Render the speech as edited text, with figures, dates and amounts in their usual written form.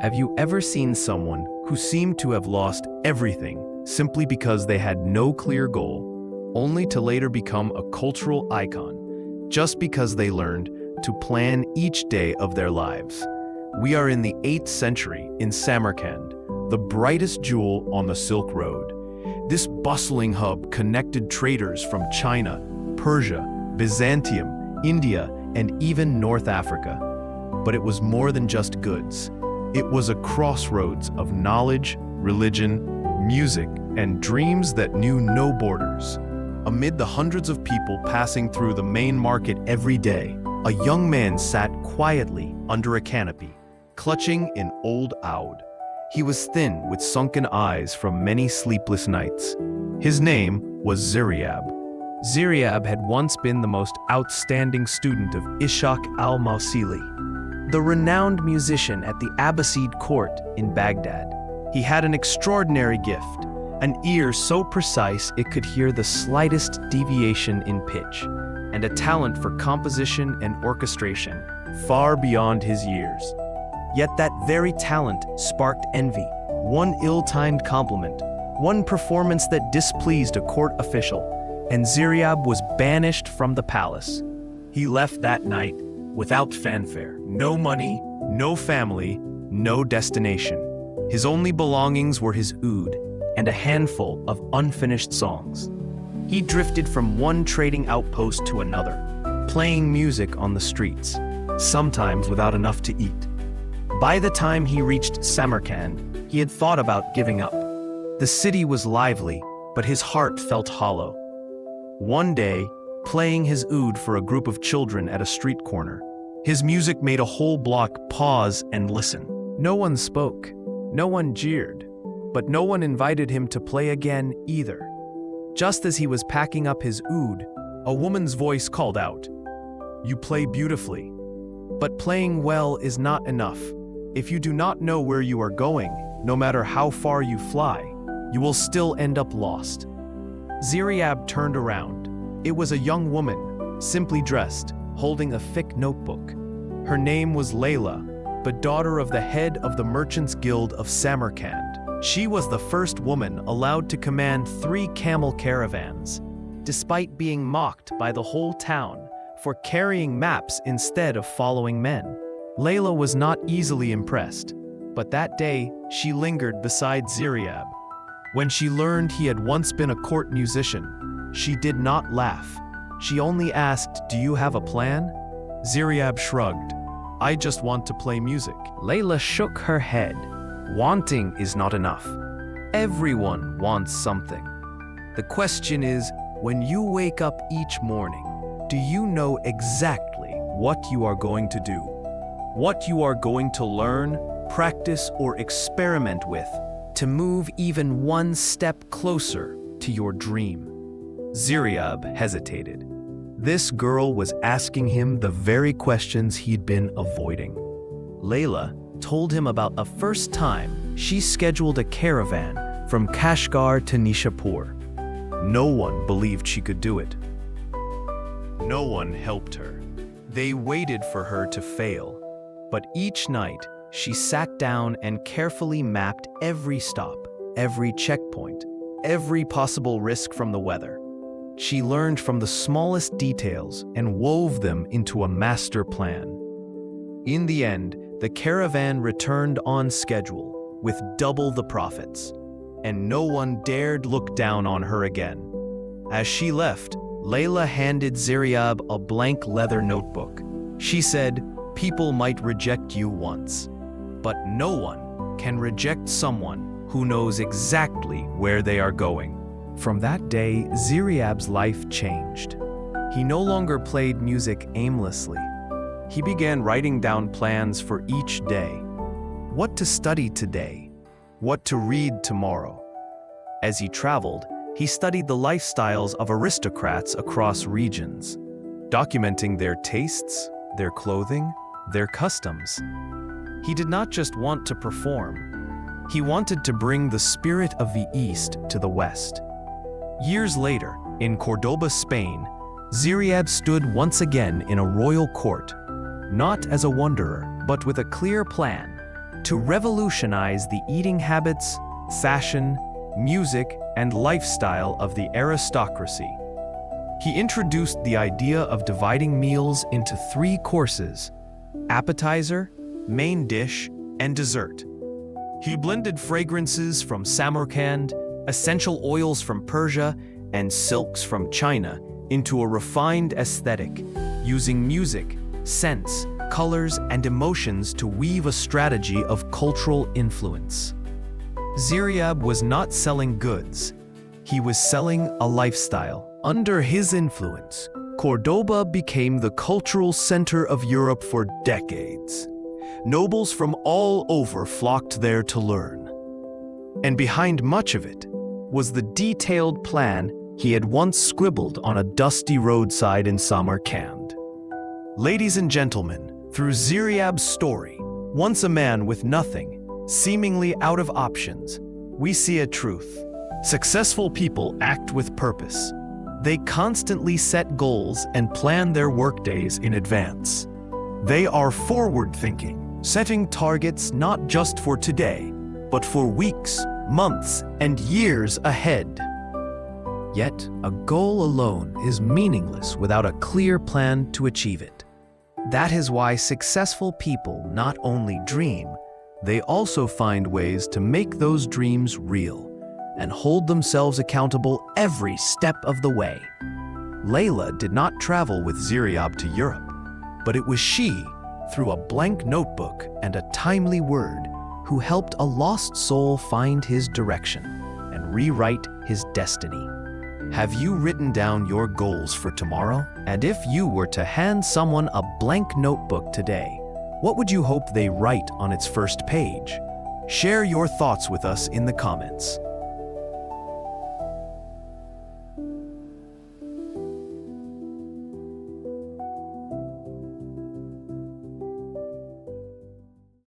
Have you ever seen someone who seemed to have lost everything simply because they had no clear goal, only to later become a cultural icon, just because they learned to plan each day of their lives? We are in the 8th century in Samarkand, the brightest jewel on the Silk Road. This bustling hub connected traders from China, Persia, Byzantium, India, and even North Africa. But it was more than just goods. It was a crossroads of knowledge, religion, music, and dreams that knew no borders. Amid the hundreds of people passing through the main market every day, a young man sat quietly under a canopy, clutching an old oud. He was thin with sunken eyes from many sleepless nights. His name was Ziryab. Ziryab had once been the most outstanding student of Ishaq al-Mausili, the renowned musician at the Abbasid court in Baghdad. He had an extraordinary gift, an ear so precise it could hear the slightest deviation in pitch, and a talent for composition and orchestration far beyond his years. Yet that very talent sparked envy, one ill-timed compliment, one performance that displeased a court official, and Ziryab was banished from the palace. He left that night without fanfare, no money, no family, no destination. His only belongings were his oud and a handful of unfinished songs. He drifted from one trading outpost to another, playing music on the streets, sometimes without enough to eat. By the time he reached Samarkand, he had thought about giving up. The city was lively, but his heart felt hollow. One day, playing his oud for a group of children at a street corner, his music made a whole block pause and listen. No one spoke, no one jeered, but no one invited him to play again either. Just as he was packing up his oud, a woman's voice called out, "You play beautifully, but playing well is not enough. If you do not know where you are going, no matter how far you fly, you will still end up lost." Ziryab turned around. It was a young woman, simply dressed, holding a thick notebook. Her name was Layla, but daughter of the head of the Merchants Guild of Samarkand. She was the first woman allowed to command 3 camel caravans, despite being mocked by the whole town for carrying maps instead of following men. Layla was not easily impressed, but that day she lingered beside Ziryab. When she learned he had once been a court musician, she did not laugh. She only asked, "Do you have a plan?" Ziryab shrugged. "I just want to play music." Layla shook her head. "Wanting is not enough. Everyone wants something. The question is, when you wake up each morning, do you know exactly what you are going to do? What you are going to learn, practice, or experiment with to move even one step closer to your dream?" Ziryab hesitated. This girl was asking him the very questions he'd been avoiding. Layla told him about a first time she scheduled a caravan from Kashgar to Nishapur. No one believed she could do it. No one helped her. They waited for her to fail. But each night, she sat down and carefully mapped every stop, every checkpoint, every possible risk from the weather. She learned from the smallest details and wove them into a master plan. In the end, the caravan returned on schedule, with double the profits, and no one dared look down on her again. As she left, Layla handed Ziryab a blank leather notebook. She said, "People might reject you once, but no one can reject someone who knows exactly where they are going." From that day, Ziryab's life changed. He no longer played music aimlessly. He began writing down plans for each day. What to study today, what to read tomorrow. As he traveled, he studied the lifestyles of aristocrats across regions, documenting their tastes, their clothing, their customs. He did not just want to perform. He wanted to bring the spirit of the East to the West. Years later, in Cordoba, Spain, Ziryab stood once again in a royal court, not as a wanderer, but with a clear plan, to revolutionize the eating habits, fashion, music, and lifestyle of the aristocracy. He introduced the idea of dividing meals into 3 courses: appetizer, main dish, and dessert. He blended fragrances from Samarkand, essential oils from Persia, and silks from China into a refined aesthetic, using music, scents, colors, and emotions to weave a strategy of cultural influence. Ziryab was not selling goods. He was selling a lifestyle. Under his influence, Cordoba became the cultural center of Europe for decades. Nobles from all over flocked there to learn. And behind much of it was the detailed plan he had once scribbled on a dusty roadside in Samarkand. Ladies and gentlemen, through Ziryab's story, once a man with nothing, seemingly out of options, we see a truth. Successful people act with purpose. They constantly set goals and plan their workdays in advance. They are forward-thinking, setting targets not just for today, but for weeks, months, and years ahead. Yet, a goal alone is meaningless without a clear plan to achieve it. That is why successful people not only dream, they also find ways to make those dreams real and hold themselves accountable every step of the way. Layla did not travel with Ziryab to Europe, but it was she, through a blank notebook and a timely word, who helped a lost soul find his direction and rewrite his destiny. Have you written down your goals for tomorrow? And if you were to hand someone a blank notebook today, what would you hope they write on its first page? Share your thoughts with us in the comments.